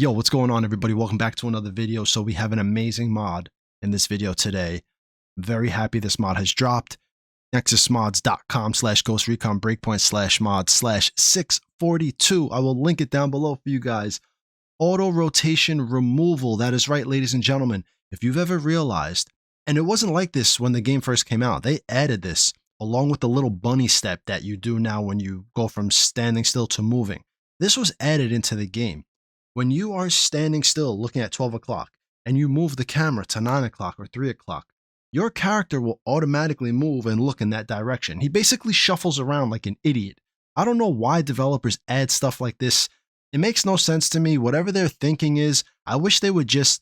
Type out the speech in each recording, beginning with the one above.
Yo, what's going on, everybody? Welcome back to another video. So we have an amazing mod in this video today. I'm very happy this mod has dropped. nexusmods.com/ghostrecon breakpoint/mod/642. I will link it down below for you guys. Auto rotation removal. That is right, ladies and gentlemen. If you've ever realized, and it wasn't like this when the game first came out, they added this along with the little bunny step that you do now when you go from standing still to moving. This was added into the game. When you are standing still looking at 12 o'clock and you move the camera to 9 o'clock or 3 o'clock, your character will automatically move and look in that direction. He basically shuffles around like an idiot. I don't know why developers add stuff like this. It makes no sense to me. Whatever their thinking is, I wish they would just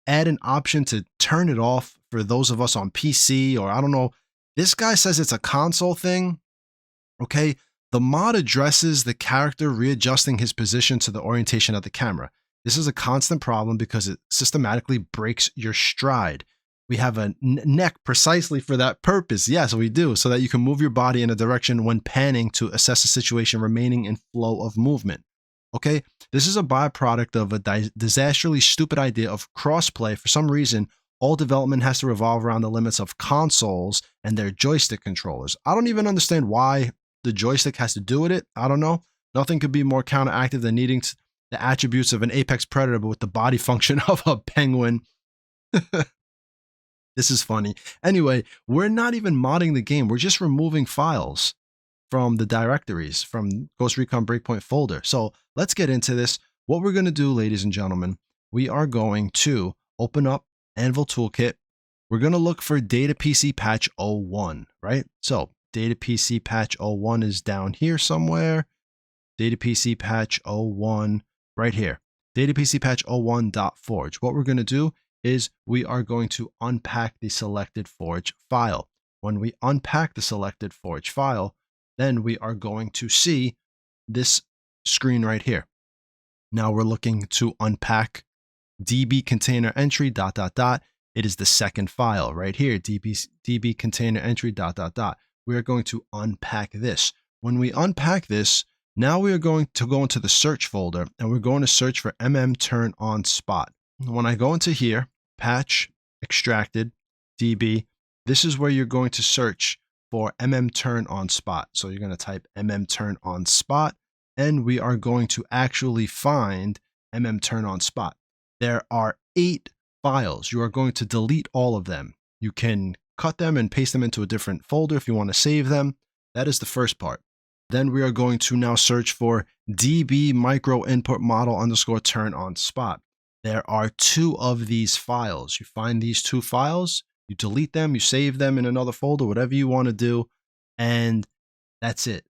add an option to turn it off for those of us on PC, or I don't know. This guy says it's a console thing. Okay. The mod addresses the character readjusting his position to the orientation of the camera. This is a constant problem because it systematically breaks your stride. We have a neck precisely for that purpose. Yes, we do, so that you can move your body in a direction when panning to assess a situation remaining in flow of movement. Okay, this is a byproduct of a disastrously stupid idea of crossplay. For some reason, all development has to revolve around the limits of consoles and their joystick controllers. I don't even understand why the joystick has to do with it. I don't know. Nothing could be more counteractive than needing the attributes of an apex predator, but with the body function of a penguin. This is funny. Anyway, we're not even modding the game. We're just removing files from the directories from Ghost Recon Breakpoint folder. So let's get into this. What we're going to do, ladies and gentlemen, we are going to open up Anvil Toolkit. We're going to look for Data PC Patch 01, right? So Data PC Patch 01 is down here somewhere. Data PC Patch 01 right here. Data PC Patch 01.forge. What we're going to do is we are going to unpack the selected forge file. When we unpack the selected forge file, then we are going to see this screen right here. Now we're looking to unpack db container entry ... It is the second file right here, db container entry ... We are going to unpack this. When we unpack this, now we are going to go into the search folder and we're going to search for turn on spot. When I go into here, patch extracted db, this is where you're going to search for turn on spot. So you're going to type turn on spot and we are going to actually find turn on spot. There are 8 files. You are going to delete all of them. You can cut them and paste them into a different folder if you want to save them. That is the first part. Then we are going to now search for db micro input model _ turn on spot. There are 2 of these files. You find these 2 files, you delete them, you save them in another folder, whatever you want to do, and that's it.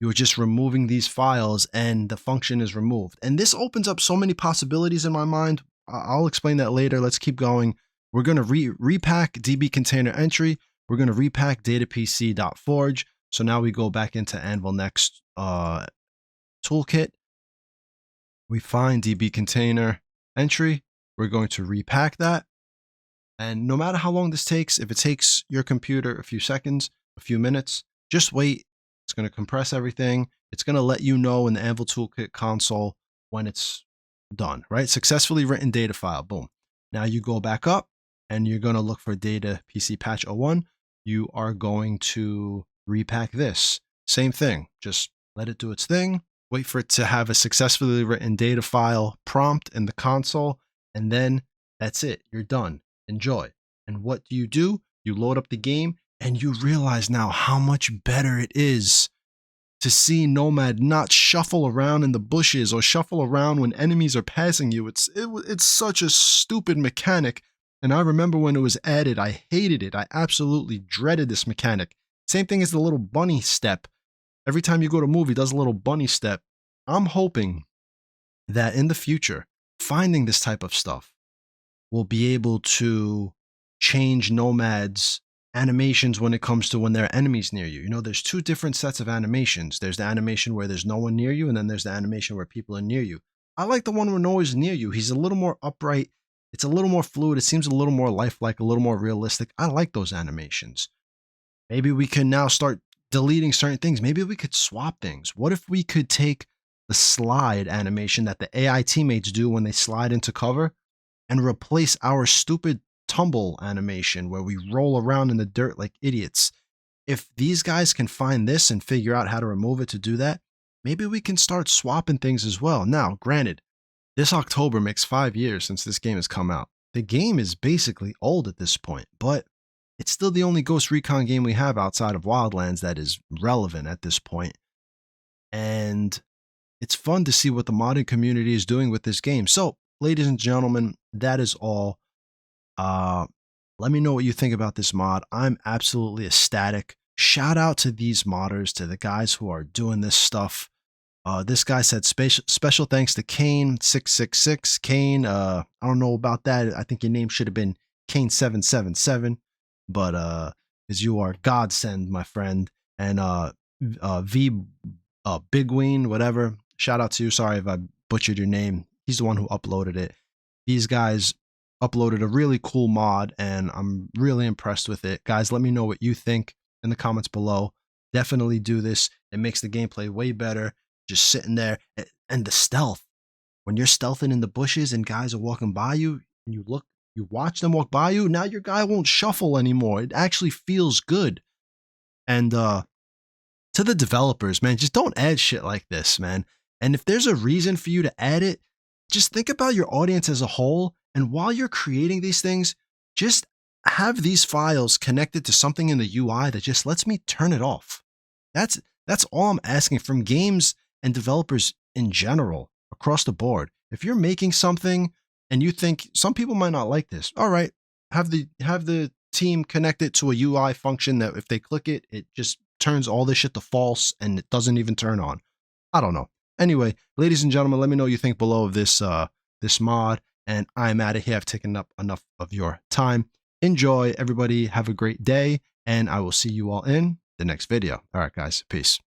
You're just removing these files and the function is removed. And this opens up so many possibilities in my mind. I'll explain that later. Let's keep going. We're going to repack db container entry. We're going to repack datapc.forge. So now we go back into Anvil Next toolkit. We find db container entry. We're going to repack that. And no matter how long this takes, if it takes your computer a few seconds, a few minutes, just wait. It's going to compress everything. It's going to let you know in the Anvil Toolkit console when it's done, right? Successfully written data file. Boom. Now you go back up and you're going to look for Data PC Patch 01. You are going to repack this. Same thing. Just let it do its thing. Wait for it to have a successfully written data file prompt in the console. And then that's it. You're done. Enjoy. And what do? You load up the game and you realize now how much better it is to see Nomad not shuffle around in the bushes or shuffle around when enemies are passing you. It's such a stupid mechanic. And I remember when it was added, I hated it. I absolutely dreaded this mechanic. Same thing as the little bunny step. Every time you go to move, he does a little bunny step. I'm hoping that in the future, finding this type of stuff will be able to change Nomad's animations when it comes to when there are enemies near you. You know, there's 2 different sets of animations. There's the animation where there's no one near you, and then there's the animation where people are near you. I like the one where no one's near you. He's a little more upright. It's a little more fluid. It seems a little more lifelike, a little more realistic. I like those animations. Maybe we can now start deleting certain things. Maybe we could swap things. What if we could take the slide animation that the AI teammates do when they slide into cover and replace our stupid tumble animation where we roll around in the dirt like idiots. If these guys can find this and figure out how to remove it to do that, maybe we can start swapping things as well. Now, granted, this October makes 5 years since this game has come out. The game is basically old at this point, but it's still the only Ghost Recon game we have outside of Wildlands that is relevant at this point. And it's fun to see what the modding community is doing with this game. So, ladies and gentlemen, that is all. Let me know what you think about this mod. I'm absolutely ecstatic. Shout out to these modders, to the guys who are doing this stuff. This guy said special thanks to Kane666. Kane, I don't know about that. I think your name should have been Kane777, but as you are godsend, my friend. And V Bigween, whatever. Shout out to you. Sorry if I butchered your name. He's the one who uploaded it. These guys uploaded a really cool mod, and I'm really impressed with it. Guys, let me know what you think in the comments below. Definitely do this. It makes the gameplay way better. Just sitting there, and the stealth. When you're stealthing in the bushes and guys are walking by you, and you watch them walk by you, now your guy won't shuffle anymore. It actually feels good. And to the developers, man, just don't add shit like this, man. And if there's a reason for you to add it, just think about your audience as a whole. And while you're creating these things, just have these files connected to something in the UI that just lets me turn it off. That's all I'm asking from games and developers in general across the board. If you're making something and you think some people might not like this, all right, have the team connect it to a UI function that if they click it, it just turns all this shit to false and it doesn't even turn on. I don't know. Anyway, ladies and gentlemen, let me know what you think below of this this mod. And I'm out of here. I've taken up enough of your time. Enjoy, everybody. Have a great day. And I will see you all in the next video. All right, guys. Peace.